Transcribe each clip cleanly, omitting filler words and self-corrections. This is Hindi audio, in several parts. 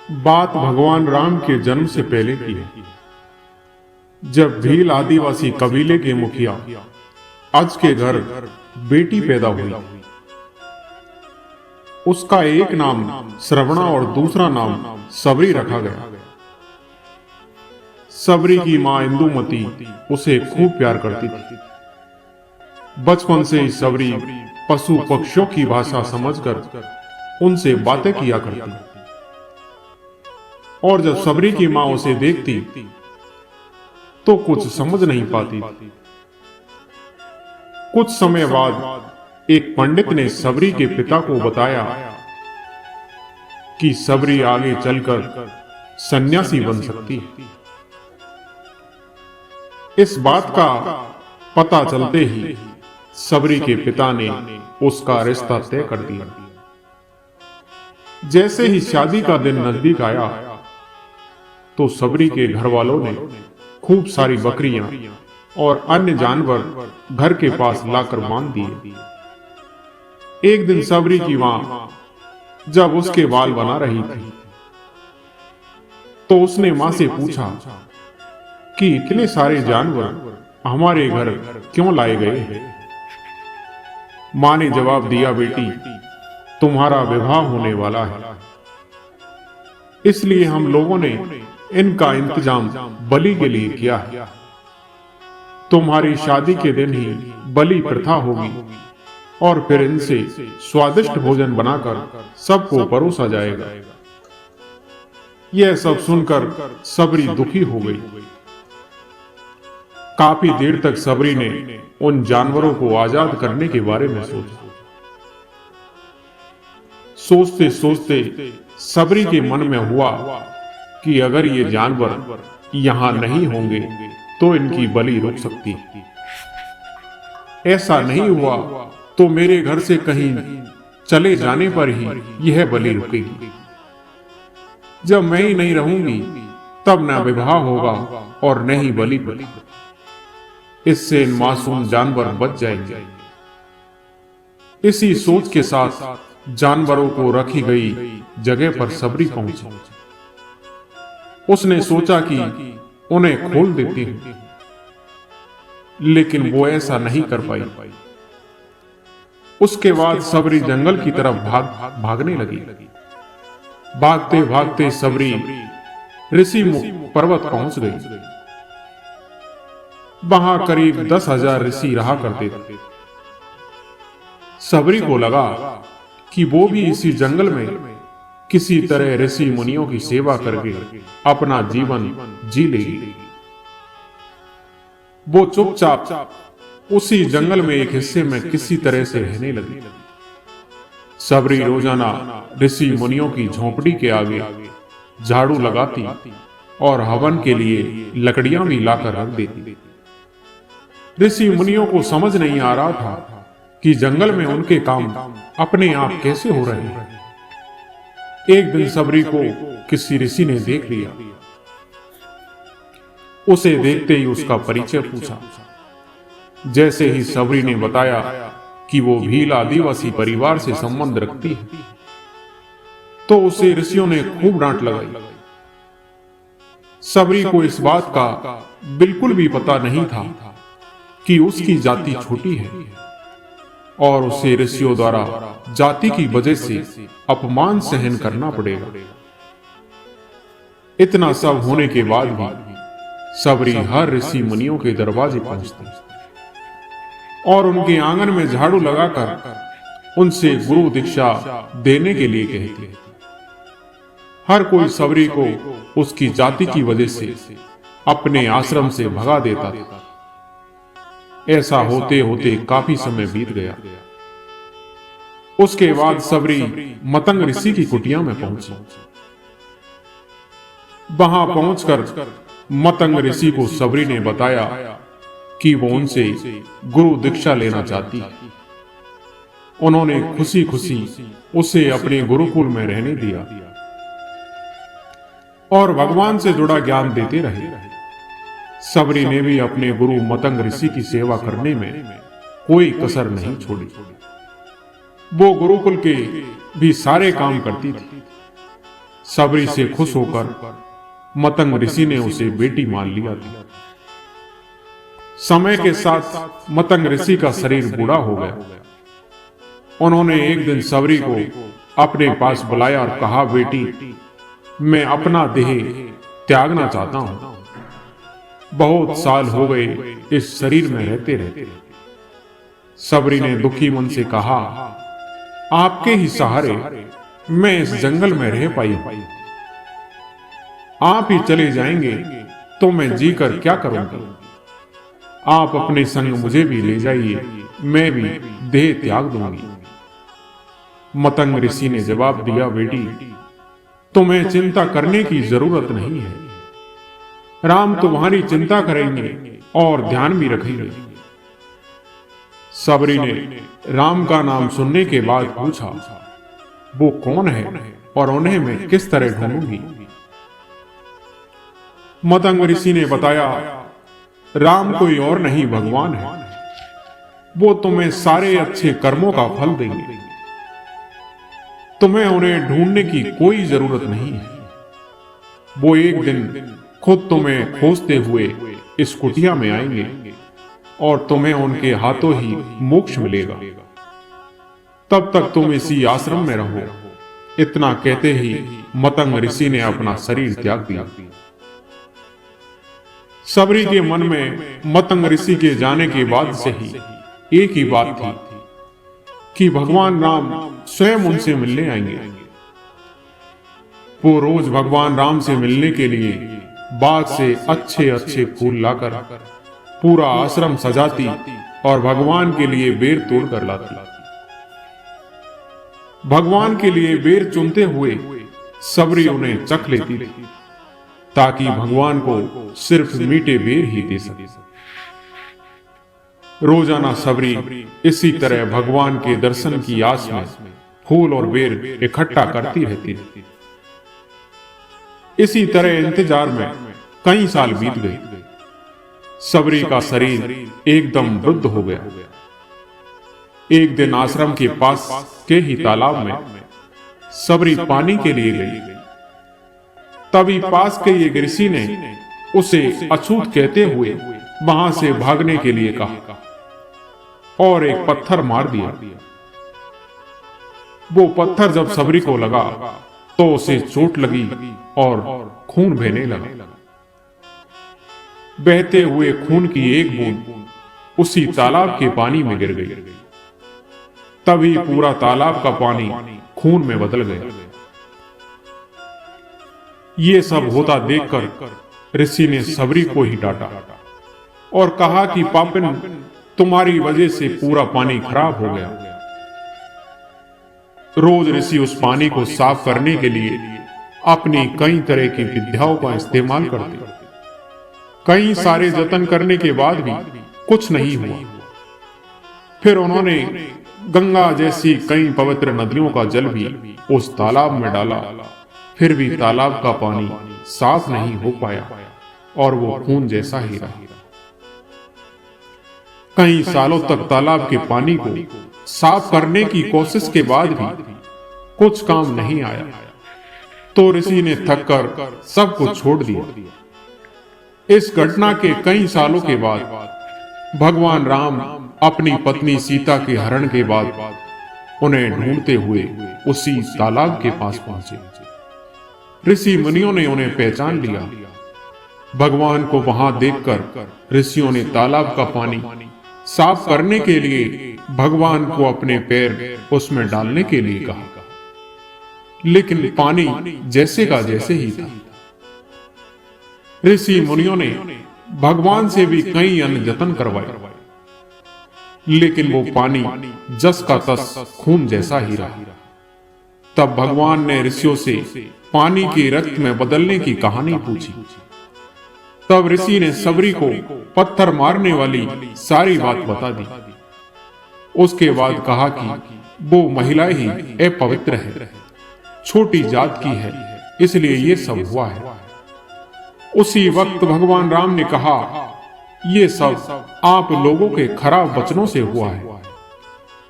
बात भगवान राम के जन्म से पहले की है। जब भील आदिवासी कबीले के मुखिया अज के घर बेटी पैदा हुई। उसका एक नाम श्रवणा और दूसरा नाम सबरी रखा गया। सबरी की मां इंदुमती उसे खूब प्यार करती थी। बचपन से ही सबरी पशु पक्षियों की भाषा समझकर उनसे बातें किया करती। और जब सबरी की मां उसे देखती तो कुछ समझ नहीं पाती। कुछ समय बाद एक पंडित ने सबरी के पिता को बताया कि सबरी आगे चलकर सन्यासी बन सकती है। इस बात का पता चलते ही सबरी के पिता ने उसका रिश्ता तय कर दिया। जैसे ही शादी का दिन नजदीक आया तो सबरी के घर वालों ने खूब सारी बकरियां और अन्य जानवर घर के पास लाकर बांध दिए। एक दिन सबरी की मां जब उसके बाल बना रही थी तो उसने मां से पूछा कि इतने सारे जानवर हमारे घर क्यों लाए गए हैं। मां ने जवाब दिया, बेटी, तुम्हारा विवाह होने वाला है, इसलिए हम लोगों ने इनका इंतजाम बलि के लिए किया है। तुम्हारी शादी के दिन ही बलि प्रथा होगी और फिर इनसे स्वादिष्ट भोजन बनाकर सबको परोसा जाएगा। यह सब सुनकर सबरी दुखी हो गई। काफी देर तक सबरी ने उन जानवरों को आजाद करने के बारे में सोचा। सोचते सोचते सबरी के मन में हुआ कि अगर ये जानवर यहां नहीं होंगे तो इनकी बलि रुक सकती है। ऐसा नहीं हुआ तो मेरे घर से कहीं चले जाने पर ही यह बलि रुकेगी। जब मैं ही नहीं रहूंगी तब न विवाह होगा और न ही बलि बलि। इससे इन मासूम जानवर बच जाएंगे। इसी सोच के साथ जानवरों को रखी गई जगह पर सबरी पहुंची। उसने सोचा कि उन्हें खोल देती हूं, लेकिन वो ऐसा नहीं कर पाई। उसके बाद सबरी जंगल की तरफ भागने लगी। भागते भागते सबरी ऋषि पर्वत पहुंच गई। वहां करीब 10,000 ऋषि रहा करते थे। सबरी को लगा कि वो भी इसी जंगल में किसी तरह ऋषि मुनियों की सेवा करके अपना जीवन जी लेगी। वो चुपचाप उसी जंगल में एक हिस्से में किसी तरह से रहने लगी। सबरी रोजाना ऋषि मुनियों की झोंपड़ी के आगे झाड़ू लगाती और हवन के लिए लकड़ियां भी लाकर रख देती। ऋषि मुनियों को समझ नहीं आ रहा था कि जंगल में उनके काम अपने आप कैसे हो रहे हैं। एक दिन सबरी को किसी ऋषि ने देख लिया। उसे देखते ही उसका परिचय पूछा। जैसे ही सबरी ने बताया कि वो भील आदिवासी परिवार से संबंध रखती है तो उसे ऋषियों ने खूब डांट लगाई। सबरी को इस बात का बिल्कुल भी पता नहीं था कि उसकी जाति छोटी है और उसे ऋषियों द्वारा जाति की वजह से अपमान सहन करना पड़ेगा। इतना सब होने के बाद भी सबरी हर ऋषि मुनियों के दरवाजे पहुंचती और उनके आंगन में झाड़ू लगाकर उनसे गुरु दीक्षा देने के लिए कहती। हर कोई सबरी को उसकी जाति की वजह से अपने आश्रम से भगा देता था। ऐसा होते होते काफी समय बीत गया। उसके बाद सबरी मतंग ऋषि की कुटिया में पहुंची। वहां पहुंचकर मतंग ऋषि को सबरी ने बताया कि वो उनसे गुरु दीक्षा लेना चाहती है। उन्होंने खुशी खुशी उसे अपने गुरुकुल में रहने दिया और भगवान से जुड़ा ज्ञान देते रहे। सबरी ने भी अपने गुरु मतंग ऋषि की सेवा करने में कोई कसर नहीं छोड़ी। वो गुरुकुल के भी सारे काम करती थी। सबरी से खुश होकर मतंग ऋषि ने उसे बेटी मान लिया था। समय के साथ मतंग ऋषि का शरीर बूढ़ा हो गया। उन्होंने एक दिन सबरी को अपने पास बुलाया और कहा, बेटी, मैं अपना देह त्यागना चाहता हूं। बहुत साल हो गए इस शरीर में रहते रहते। सबरी ने दुखी मन से कहा, आपके ही सहारे मैं इस जंगल में रह पाई हूं। आप ही चले जाएंगे तो मैं जीकर क्या करूंगी। आप अपने संग मुझे भी ले जाइए, मैं भी देह त्याग दूंगी। मतंग ऋषि ने जवाब दिया, बेटी, तुम्हें चिंता करने की जरूरत नहीं है। राम तुम्हारी चिंता करेंगे और ध्यान भी रखेंगे। सबरी ने राम का नाम सुनने के बाद पूछा, वो कौन है और उन्हें मैं किस तरह ढूंढूंगी। मतंग ऋषि ने बताया, राम कोई और नहीं भगवान है। वो तुम्हें सारे अच्छे कर्मों का फल देंगे। तुम्हें उन्हें ढूंढने की कोई जरूरत नहीं है। वो एक दिन खुद तुम्हें खोजते हुए इस कुटिया में आएंगे और तुम्हें उनके हाथों ही मोक्ष मिलेगा। तब तक तुम इसी आश्रम में रहो। इतना कहते ही मतंग ऋषि ने अपना शरीर त्याग दिया। सबरी के मन में मतंग ऋषि के जाने के बाद से ही एक ही बात थी कि भगवान राम स्वयं उनसे मिलने आएंगे। वो रोज भगवान राम से मिलने के लिए बाग से अच्छे अच्छे फूल लाकर पूरा आश्रम सजाती और भगवान के लिए बेर तोड़ कर लाती। भगवान के लिए बेर चुनते हुए सबरी उन्हें चख लेती थी ताकि भगवान को सिर्फ मीठे बेर ही दे सके। रोजाना सबरी इसी तरह भगवान के दर्शन की आस में फूल और बेर इकट्ठा करती रहती थी। इसी तरह इंतजार में कई साल बीत गए। सबरी का शरीर एकदम वृद्ध हो गया। एक दिन आश्रम के पास के ही तालाब में सबरी पानी के लिए गई। तभी पास के एक ऋषि ने उसे अछूत कहते हुए वहां से भागने के लिए कहा और एक पत्थर मार दिया। वो पत्थर जब सबरी को लगा तो उसे चोट लगी और खून बहने लगा। बहते हुए खून की एक बूंद उसी तालाब के पानी में गिर गई। तभी पूरा तालाब का पानी खून में बदल गया। ये सब होता देखकर ऋषि ने सबरी को ही डांटा और कहा कि पापिन, तुम्हारी वजह से पूरा पानी खराब हो गया। रोज ऋषि उस पानी को साफ करने के लिए अपनी कई तरह की विद्याओं का इस्तेमाल करते। कई सारे जतन करने के बाद भी कुछ नहीं हुआ। फिर उन्होंने गंगा जैसी कई पवित्र नदियों का जल भी उस तालाब में डाला, फिर भी तालाब का पानी साफ नहीं हो पाया और वो खून जैसा ही रहा। कई सालों तक तालाब के पानी को साफ करने की कोशिश के बाद भी कुछ काम नहीं आया, तो ऋषि ने थककर सब कुछ छोड़ दिया। इस घटना के कई सालों के बाद भगवान राम अपनी पत्नी सीता के हरण के बाद उन्हें ढूंढते हुए उसी तालाब के पास पहुंचे। ऋषि मुनियों ने उन्हें पहचान लिया। भगवान को वहां देखकर ऋषियों ने तालाब का पानी साफ करने के लिए भगवान को अपने पैर उसमें डालने के लिए कहा, लेकिन पानी जैसे का जैसे ही था। ऋषि मुनियों ने भगवान से भी कई अन्य जतन करवाए, लेकिन वो पानी जस का तस खून जैसा ही रहा। तब भगवान ने ऋषियों से पानी के रक्त में बदलने की कहानी पूछी। तब ऋषि ने सबरी को पत्थर मारने वाली सारी बात बता दी। उसके बाद कहा कि वो महिला ही अपवित्र है, छोटी जात की है, इसलिए ये सब हुआ है। उसी वक्त भगवान राम ने कहा, ये सब आप लोगों के खराब वचनों से हुआ है।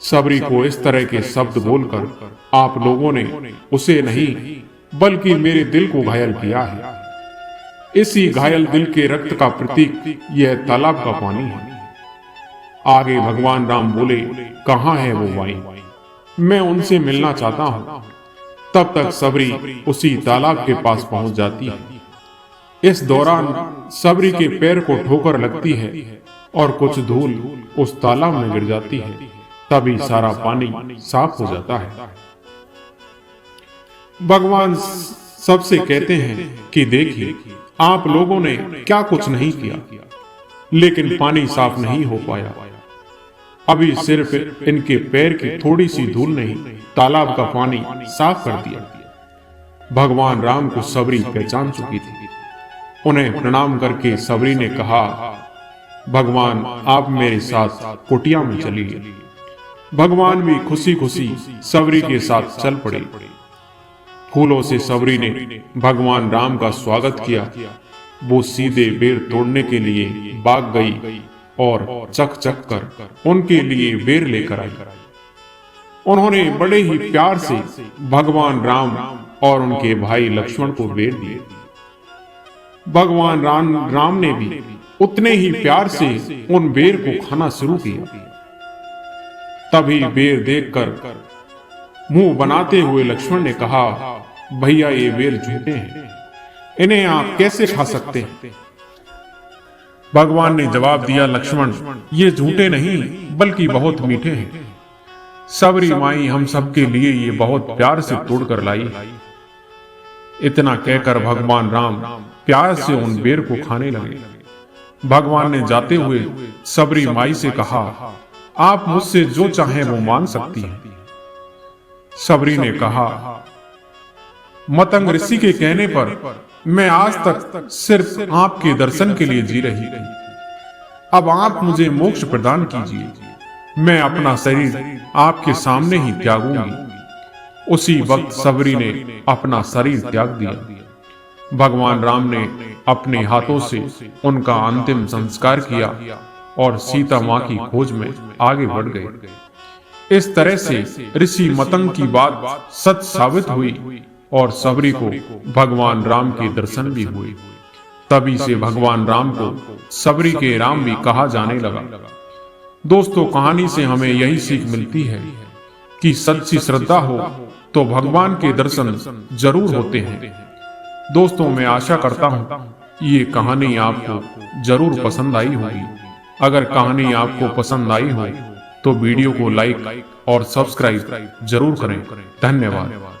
सबरी को इस तरह के शब्द बोलकर आप लोगों ने उसे नहीं बल्कि मेरे दिल को घायल किया है। इसी घायल दिल के रक्त का प्रतीक यह तालाब का पानी है। आगे भगवान राम बोले, कहाँ है वो माई? मैं उनसे मिलना चाहता हूँ। तब तक सबरी उसी तालाब के पास पहुंच जाती है। इस दौरान सबरी के पैर को ठोकर लगती है और कुछ धूल उस तालाब में गिर जाती है। तभी सारा पानी साफ हो जाता है। भगवान सबसे कहते हैं कि देखिए, आप लोगों ने क्या कुछ नहीं किया, लेकिन पानी साफ नहीं हो पाया। अभी सिर्फ इनके पैर की थोड़ी सी धूल ने ही तालाब का पानी साफ कर दिया। भगवान राम को सबरी पहचान चुकी थी। उन्हें प्रणाम करके सबरी ने कहा, भगवान आप मेरे साथ कुटिया में चलिए। भगवान भी खुशी खुशी सबरी के साथ चल पड़े। फूलों से सबरी ने भगवान राम का स्वागत किया। वो सीधे बेर तोड़ने के लिए भाग गई और चक चक कर उनके लिए बेर लेकर आई। उन्होंने बड़े ही प्यार से भगवान राम और उनके भाई लक्ष्मण को बेर दिए। भगवान राम ने भी उतने ही प्यार से उन बेर को खाना शुरू किया। तभी बेर देखकर मुंह बनाते हुए लक्ष्मण ने कहा, भैया ये बेर झूठे हैं, इन्हें आप कैसे खा सकते हैं? भगवान ने जवाब दिया, लक्ष्मण ये झूठे नहीं बल्कि बहुत मीठे हैं। सबरी माई हम सबके लिए ये बहुत प्यार से तोड़कर लाई। इतना कहकर भगवान राम प्यार से उन बेर को खाने लगे। भगवान ने जाते हुए सबरी माई से कहा, आप मुझसे जो चाहें वो मांग सकती हैं। सबरी ने कहा, मतंग ऋषि के कहने पर मैं आज तक सिर्फ आपके दर्शन के लिए जी रही थी। अब आप मुझे मोक्ष प्रदान कीजिए। मैं अपना शरीर आपके सामने ही त्यागूंगी। उसी वक्त सबरी ने अपना शरीर त्याग दिया। भगवान राम ने अपने हाथों से उनका अंतिम संस्कार किया और सीता मां की खोज में आगे बढ़ गए। इस तरह से ऋषि मतंग की बात सच साबित हुई और सबरी को भगवान राम के दर्शन भी हुए। तभी से भगवान राम को सबरी के राम भी कहा जाने लगा। दोस्तों, कहानी से हमें यही सीख मिलती है कि सच्ची श्रद्धा हो तो भगवान के दर्शन जरूर होते हैं। दोस्तों, मैं आशा करता हूँ ये कहानी आपको जरूर पसंद आई होगी। अगर कहानी आपको पसंद आई हो तो वीडियो को लाइक और सब्सक्राइब जरूर करें। धन्यवाद।